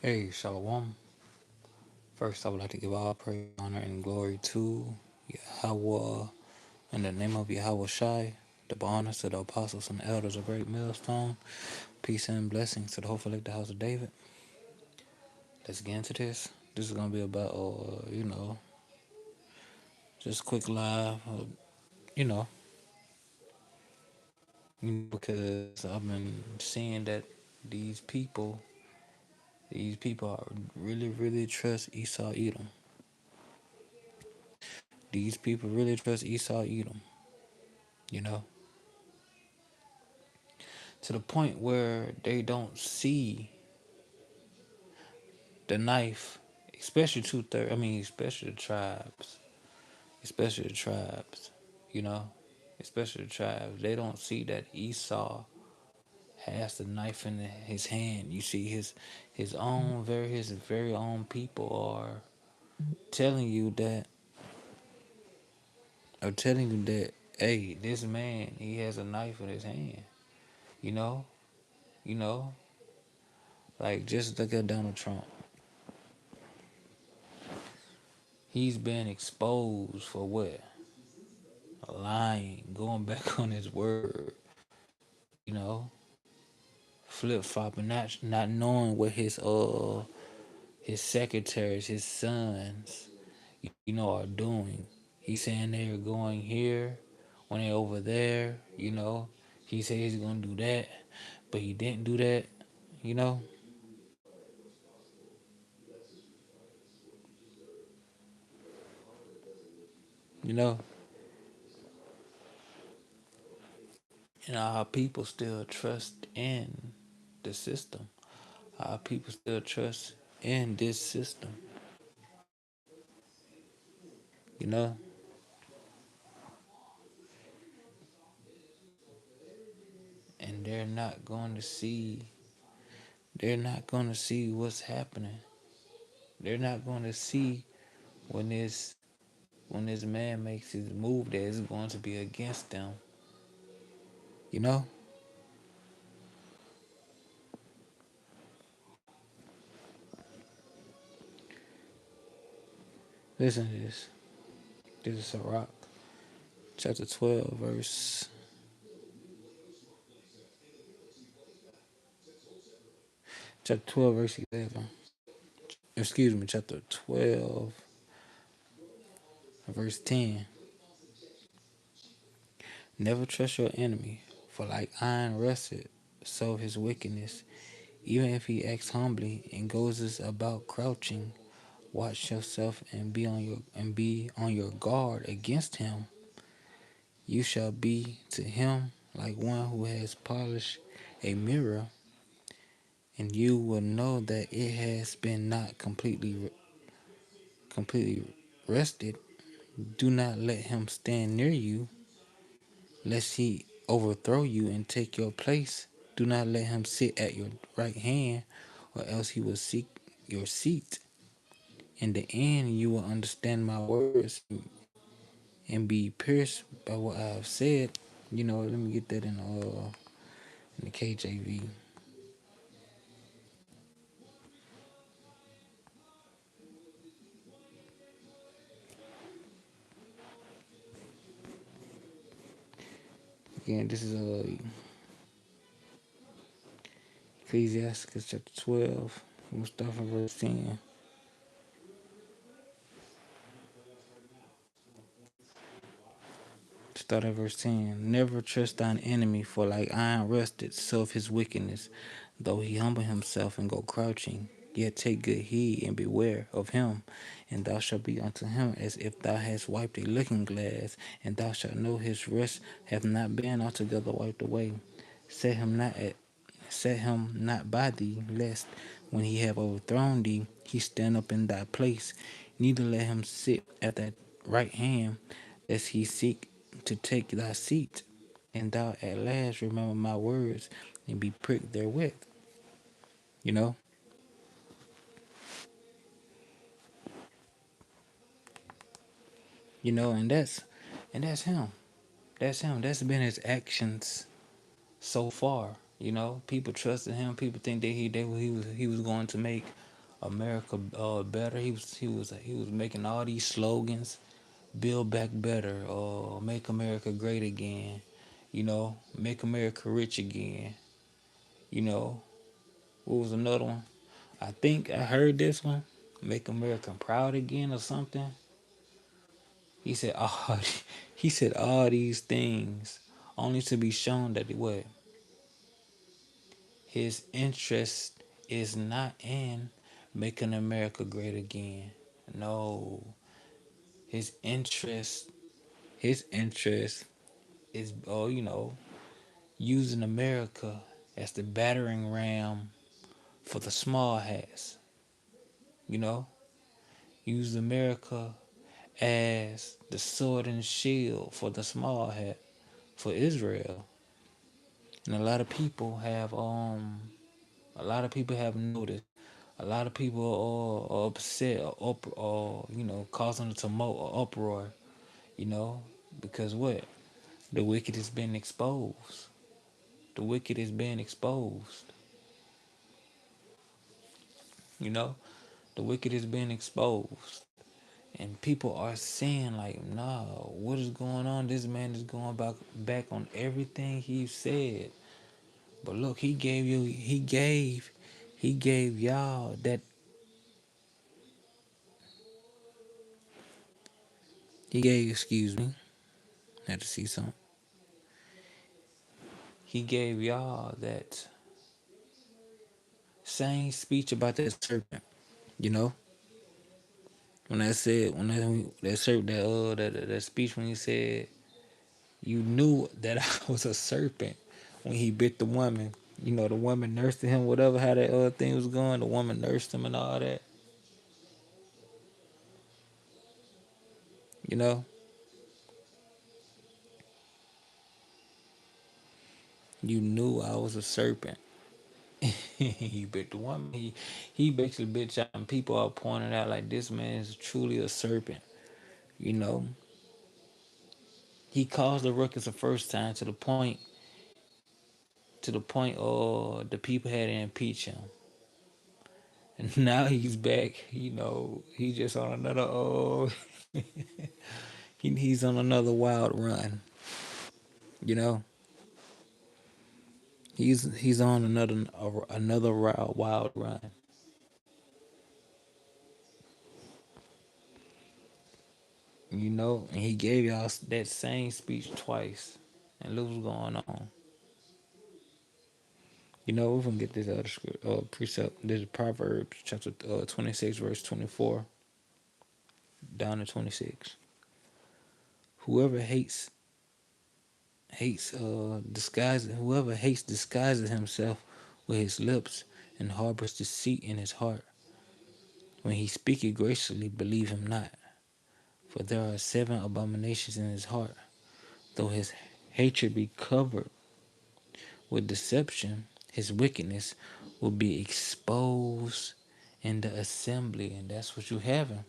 Hey, Shalom. First, I would like to give all praise, honor, and glory to Yahweh in the name of Yahweh Shai, the honors to the apostles and elders of Great Millstone. Peace and blessings to the hopeful like the house of David. Let's get into this. This is going to be about, just a quick live, you know, because I've been seeing that these people, these people are really trust Esau Edom. These people really trust Esau Edom, you know. To the point where they don't see the knife, especially two-thirds. I mean, especially the tribes, you know, especially the tribes. They don't see that Esau has the knife in his hand. You see, his very own people telling you that, are telling you that, hey, this man, he has a knife in his hand. You know, you know, like just look at Donald Trump. He's been exposed for what? Lying, going back on his word, you know, flip flopping, not knowing what his secretaries, his sons, are doing. He's saying they're going here when they're over there, you know. He said he's gonna do that, but he didn't do that, you know. You know, our people still trust in the system. Our people still trust in this system, you know. And they're not going to see what's happening. They're not going to see when this man makes his move that is going to be against them. You know? Listen to this. This is Sirach, chapter 12, verse 11. Excuse me, chapter 12, verse 10. Never trust your enemy, for like iron rusted, so his wickedness. Even if he acts humbly and goes about crouching, watch yourself and be on your guard against him. You shall be to him like one who has polished a mirror, and you will know that it has been not completely rested. Do not let him stand near you, lest he overthrow you and take your place. Do not let him sit at your right hand, or else he will seek your seat. In the end, you will understand my words and be pierced by what I have said. Let me get that in the KJV. Again, this is Ecclesiasticus chapter 12. We'll start from verse 10. Start at verse 10. Never trust thine enemy, for like iron rusted, so of his wickedness. Though he humble himself and go crouching, yet take good heed and beware of him. And thou shalt be unto him as if thou hadst wiped a looking glass, and thou shalt know his rest hath not been altogether wiped away. Set him not at Set him not by thee, lest when he have overthrown thee, he stand up in thy place. Neither let him sit at thy right hand, lest he seek to take thy seat. And thou at last remember my words and be pricked therewith. You know, and that's him. That's him. That's been his actions so far. People trusted him. People think that he was going to make America better. He was making all these slogans, build back better, make America great again, make America rich again. You know, what was another one? I think I heard this one, make America proud again or something. He said, oh, he said all these things only to be shown that what his interest is not in making America great again. No, his interest, his interest is, using America as the battering ram for the small hats. You know, use America as the sword and shield for the small hat for Israel. And a lot of people have noticed. A lot of people are upset or causing a tumult or uproar, you know, because what? The wicked has been exposed. The wicked is being exposed. You know, the wicked is being exposed. And people are saying like, nah, what is going on? This man is going back on everything he said. But look, he gave y'all that excuse me, had to see something. He gave y'all that same speech about that serpent. You know, when I said that serpent that speech when he said you knew that I was a serpent when he bit the woman. You know, the woman nursed him, whatever how that other thing was going. The woman nursed him and all that. You know, you knew I was a serpent. He bit the woman. He basically bit y'all, and people are pointing out like this man is truly a serpent. You know, he caused the ruckus the first time to the point the people had to impeach him. And now he's back, he's just on another he's on another wild run. You know, he's on another wild run. And he gave y'all that same speech twice. And look what's going on. We're gonna get this other precept. This is Proverbs chapter 26, verse 24 down to 26. Whoever disguises himself with his lips and harbors deceit in his heart. When he speaketh graciously, believe him not. For there are 7 abominations in his heart. Though his hatred be covered with deception, his wickedness will be exposed in the assembly. And that's what you having.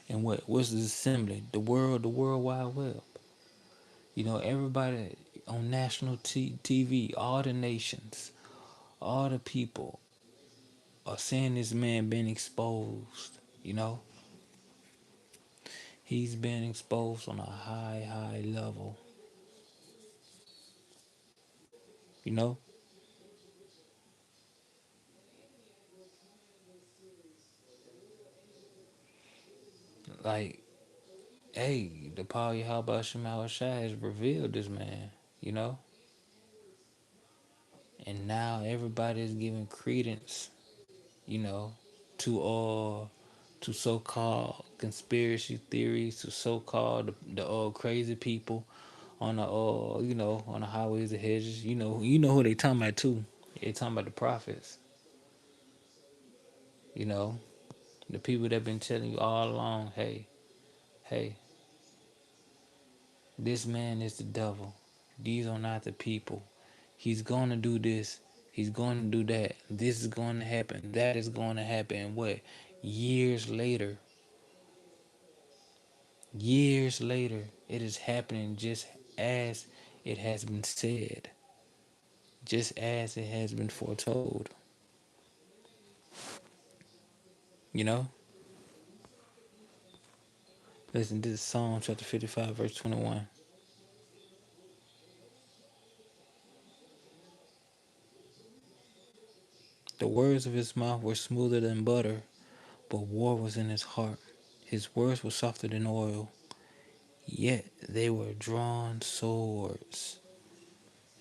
And what's the assembly? The World Wide Web. Everybody on national TV, all the nations, all the people are seeing this man being exposed. You know, he's been exposed on a high level. You know, like, hey, the power of Yahweh Shema Shai has revealed this man. You know, and now everybody is giving credence. You know, to to so-called conspiracy theories, to so-called the crazy people on the on the highways and hedges. You know who they talking about too. They talking about the prophets. You know, the people that been telling you all along, hey, this man is the devil. These are not the people. He's gonna do this. He's going to do that. This is going to happen. That is going to happen. And what? Years later, it is happening just as it has been said, just as it has been foretold. You know? Listen to this Psalm chapter 55, verse 21. The words of his mouth were smoother than butter, but war was in his heart. His words were softer than oil, yet they were drawn swords.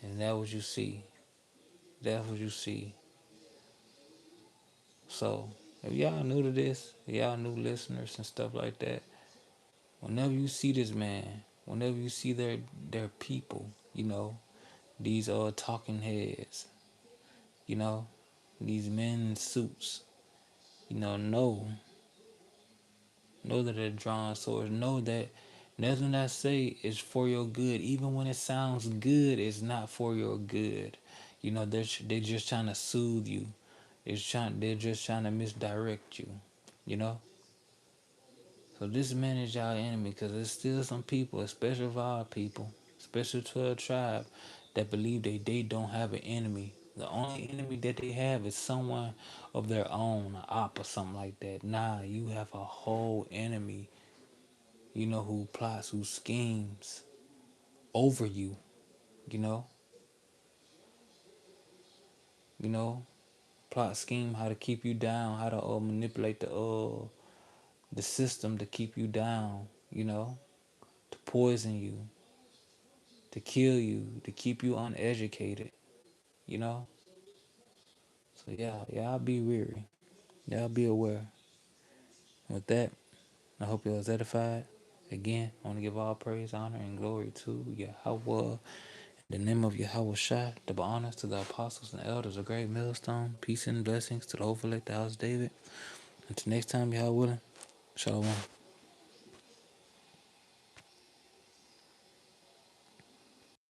And that what you see. That's what you see. So, if y'all new to this, y'all new listeners and stuff like that, whenever you see this man, whenever you see their people, you know, these talking heads, you know, these men in suits, you know that they're drawing swords. Know that nothing I say is for your good. Even when it sounds good, it's not for your good. You know, they're just trying to soothe you. They're just trying to misdirect you. You know. So this man is y'all enemy because there's still some people, especially of our people, especially to a tribe, that believe they don't have an enemy. The only enemy that they have is someone of their own, an op or something like that. Nah, you have a whole enemy, you know, who plots, who schemes over you, you know, you know, plot scheme how to keep you down, how to manipulate the system to keep you down, you know, to poison you, to kill you, to keep you uneducated, you know. So yeah, y'all be weary. Y'all be aware. With that, I hope you was edified. Again, I want to give all praise, honor, and glory to Yahweh. In the name of Yahweh Shah, double honors to the apostles and elders of Great Millstone. Peace and blessings to the overlay, the house of David. Until next time, y'all willing. Shalom.